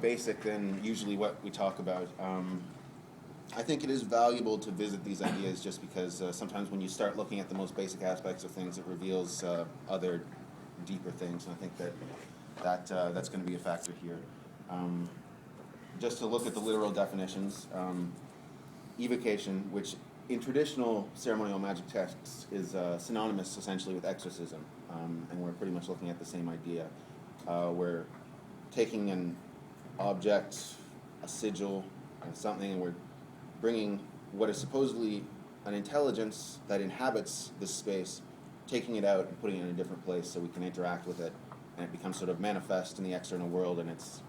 basic than usually what we talk about. I think it is valuable to visit these ideas just because sometimes when you start looking at the most basic aspects of things, it reveals other deeper things, and I think that's going to be a factor here. Just to look at the literal definitions, evocation, which in traditional ceremonial magic texts is synonymous essentially with exorcism, and we're pretty much looking at the same idea. We're taking an object, a sigil, something, and we're bringing what is supposedly an intelligence that inhabits this space, taking it out and putting it in a different place so we can interact with it, and it becomes sort of manifest in the external world, and it's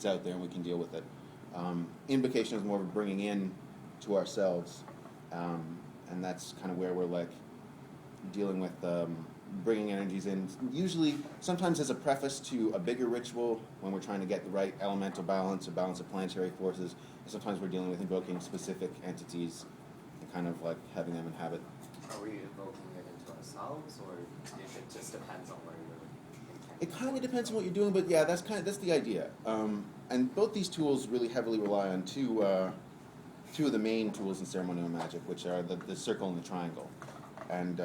out there and we can deal with it. Invocation is more of bringing in to ourselves, and that's kind of where we're like dealing with bringing energies in. Usually, sometimes as a preface to a bigger ritual, when we're trying to get the right elemental balance or balance of planetary forces, sometimes we're dealing with invoking specific entities and kind of like having them inhabit. Are we evoking it into ourselves, or if it just depends on where you're? It kind of depends on what you're doing, but yeah, that's the idea. And both these tools really heavily rely on two of the main tools in ceremonial magic, which are the circle and the triangle. And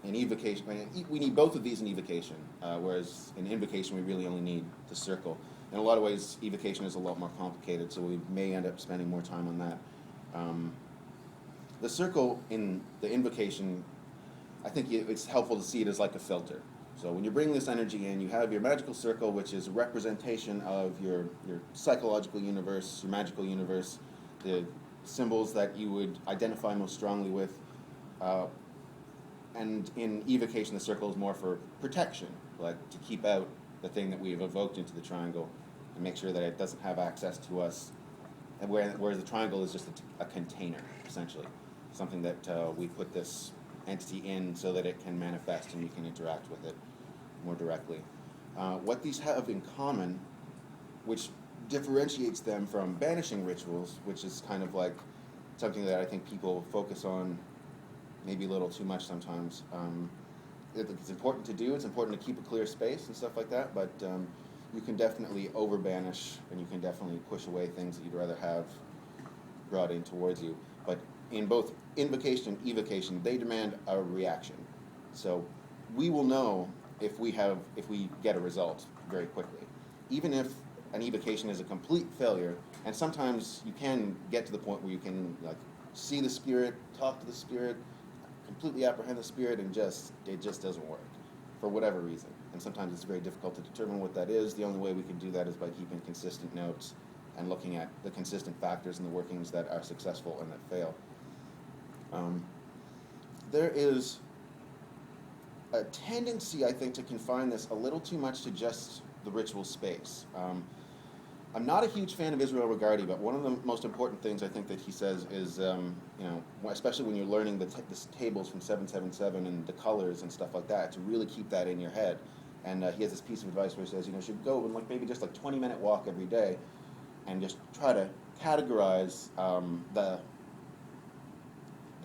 in evocation, we need both of these in evocation, whereas in invocation we really only need the circle. In a lot of ways, evocation is a lot more complicated, so we may end up spending more time on that. The circle in the invocation, I think it's helpful to see it as like a filter. So when you bring this energy in, you have your magical circle, which is a representation of your psychological universe, your magical universe, the symbols that you would identify most strongly with. And in evocation, the circle is more for protection, like to keep out the thing that we have evoked into the triangle and make sure that it doesn't have access to us. And whereas the triangle is just a container, essentially, something that we put this entity in so that it can manifest and we can interact with it more directly. What these have in common, which differentiates them from banishing rituals, which is kind of like something that I think people focus on maybe a little too much sometimes. It's important to do, it's important to keep a clear space and stuff like that, but you can definitely over-banish and you can definitely push away things that you'd rather have brought in towards you. But in both invocation and evocation, they demand a reaction. So we will know if we get a result very quickly. Even if an evocation is a complete failure, and sometimes you can get to the point where you can like see the spirit, talk to the spirit, completely apprehend the spirit, and it just doesn't work for whatever reason. And sometimes it's very difficult to determine what that is. The only way we can do that is by keeping consistent notes and looking at the consistent factors and the workings that are successful and that fail. There is a tendency, I think, to confine this a little too much to just the ritual space. I'm not a huge fan of Israel Regardie, but one of the most important things I think that he says is, especially when you're learning the tables from 777 and the colors and stuff like that, to really keep that in your head. And he has this piece of advice where he says, you should go on maybe just 20-minute walk every day and just try to categorize the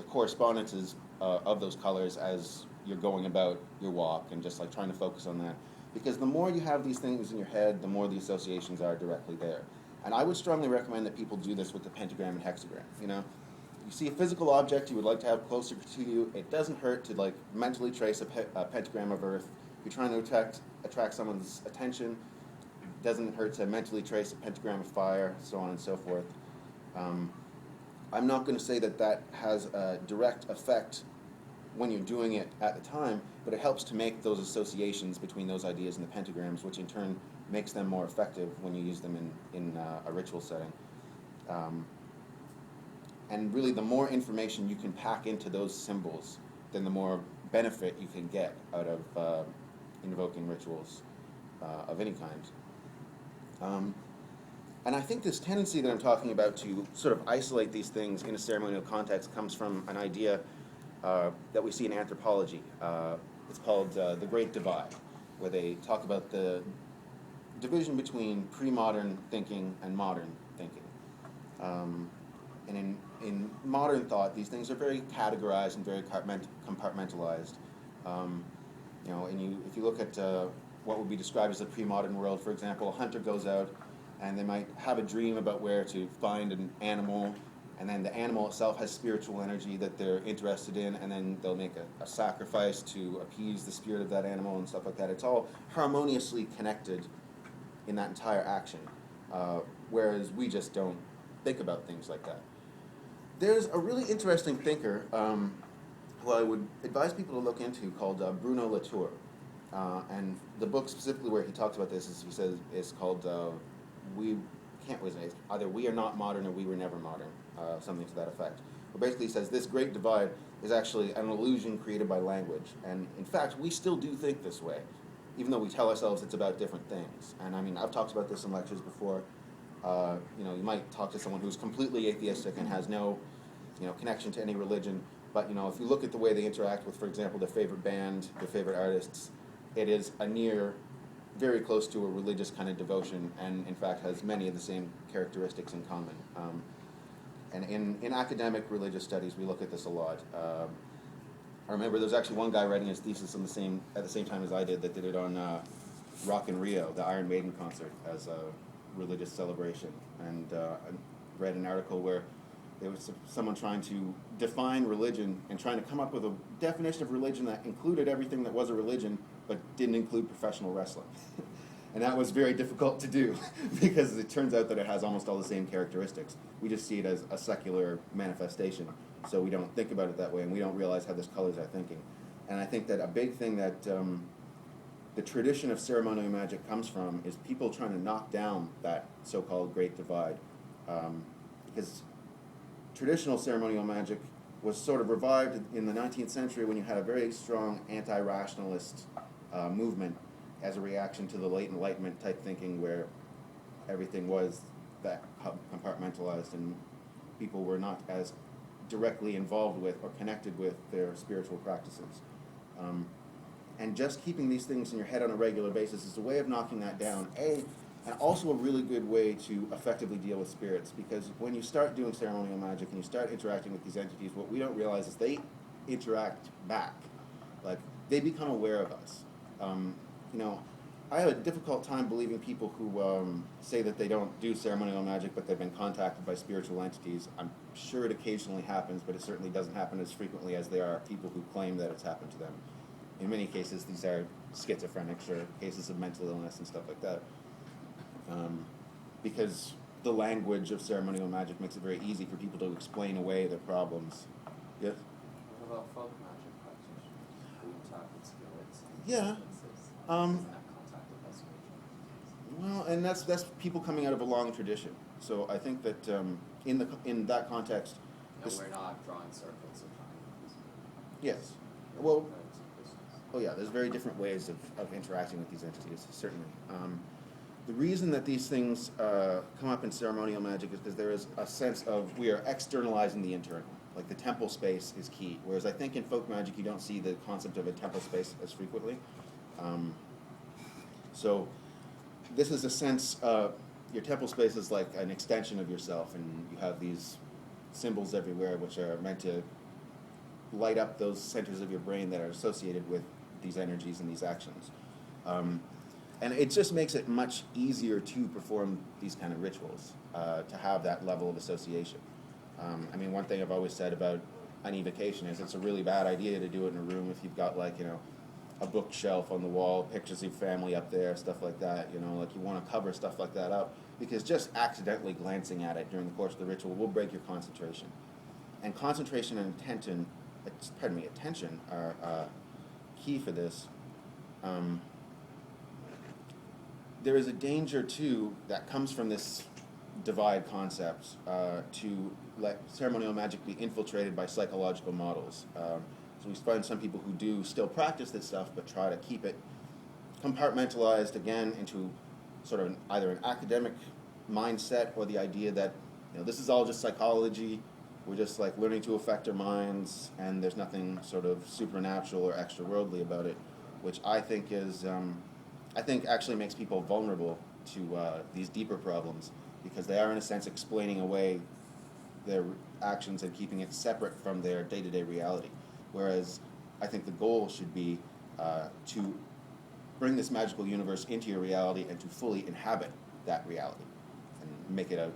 correspondences of those colors as you're going about your walk, and just trying to focus on that. Because the more you have these things in your head, the more the associations are directly there. And I would strongly recommend that people do this with the pentagram and hexagram. You see a physical object you would like to have closer to you, it doesn't hurt to mentally trace a pentagram of earth. If you're trying to attract someone's attention, it doesn't hurt to mentally trace a pentagram of fire, so on and so forth. I'm not going to say that has a direct effect when you're doing it at the time, but it helps to make those associations between those ideas and the pentagrams, which in turn makes them more effective when you use them in a ritual setting. And really, the more information you can pack into those symbols, then the more benefit you can get out of invoking rituals of any kind. And I think this tendency that I'm talking about to sort of isolate these things in a ceremonial context comes from an idea that we see in anthropology. It's called the Great Divide, where they talk about the division between pre-modern thinking and modern thinking. And in modern thought, these things are very categorized and very compartmentalized. If you look at what would be described as the pre-modern world, for example, a hunter goes out and they might have a dream about where to find an animal, and then the animal itself has spiritual energy that they're interested in, and then they'll make a sacrifice to appease the spirit of that animal and stuff like that. It's all harmoniously connected in that entire action, whereas we just don't think about things like that. There's a really interesting thinker who I would advise people to look into called Bruno Latour. And the book specifically where he talks about this is, he says, is called either We Are Not Modern or We Were Never Modern, something to that effect. But basically he says this great divide is actually an illusion created by language. And in fact, we still do think this way, even though we tell ourselves it's about different things. And I mean, I've talked about this in lectures before. You might talk to someone who's completely atheistic and has no, connection to any religion. But, if you look at the way they interact with, for example, their favorite band, their favorite artists, it is very close to a religious kind of devotion, and in fact has many of the same characteristics in common. And in academic religious studies, we look at this a lot. I remember there was actually one guy writing his thesis at the same time as I did that did it on Rock in Rio, the Iron Maiden concert, as a religious celebration. And I read an article where there was someone trying to define religion and trying to come up with a definition of religion that included everything that was a religion, but didn't include professional wrestling. And that was very difficult to do because it turns out that it has almost all the same characteristics. We just see it as a secular manifestation, so we don't think about it that way, and we don't realize how this colors our thinking. And I think that a big thing that the tradition of ceremonial magic comes from is people trying to knock down that so-called Great Divide. Because traditional ceremonial magic was sort of revived in the 19th century when you had a very strong anti-rationalist movement as a reaction to the late Enlightenment type thinking where everything was that compartmentalized and people were not as directly involved with or connected with their spiritual practices. And just keeping these things in your head on a regular basis is a way of knocking that down, and also a really good way to effectively deal with spirits, because when you start doing ceremonial magic and you start interacting with these entities, what we don't realize is they interact back. Like, they become aware of us. I have a difficult time believing people who say that they don't do ceremonial magic, but they've been contacted by spiritual entities. I'm sure it occasionally happens, but it certainly doesn't happen as frequently as there are people who claim that it's happened to them. In many cases, these are schizophrenics or cases of mental illness and stuff like that. Because the language of ceremonial magic makes it very easy for people to explain away their problems. Yes? What about folk magic practitioners who talk with spirits? Yeah. Isn't that contacted by spiritual entities? Well, and that's people coming out of a long tradition. So I think that in that context, We're not drawing circles of triangles. yes. Well, there's very different ways of interacting with these entities, certainly. The reason that these things come up in ceremonial magic is because there is a sense of we are externalizing the internal. Like the temple space is key, whereas I think in folk magic you don't see the concept of a temple space as frequently. So this is a sense, your temple space is like an extension of yourself, and you have these symbols everywhere which are meant to light up those centers of your brain that are associated with these energies and these actions. And it just makes it much easier to perform these kind of rituals, to have that level of association. One thing I've always said about an evocation is it's a really bad idea to do it in a room if you've got a bookshelf on the wall, pictures of your family up there, stuff like that. You want to cover stuff like that up, because just accidentally glancing at it during the course of the ritual will break your concentration. And concentration and attention are key for this. There is a danger, too, that comes from this divide concept to let ceremonial magic be infiltrated by psychological models. So we find some people who do still practice this stuff, but try to keep it compartmentalized, again, into sort of either an academic mindset or the idea that this is all just psychology. We're just learning to affect our minds, and there's nothing sort of supernatural or extraworldly about it, which I think actually makes people vulnerable to these deeper problems, because they are in a sense explaining away their actions and keeping it separate from their day-to-day reality. Whereas I think the goal should be to bring this magical universe into your reality and to fully inhabit that reality. make it a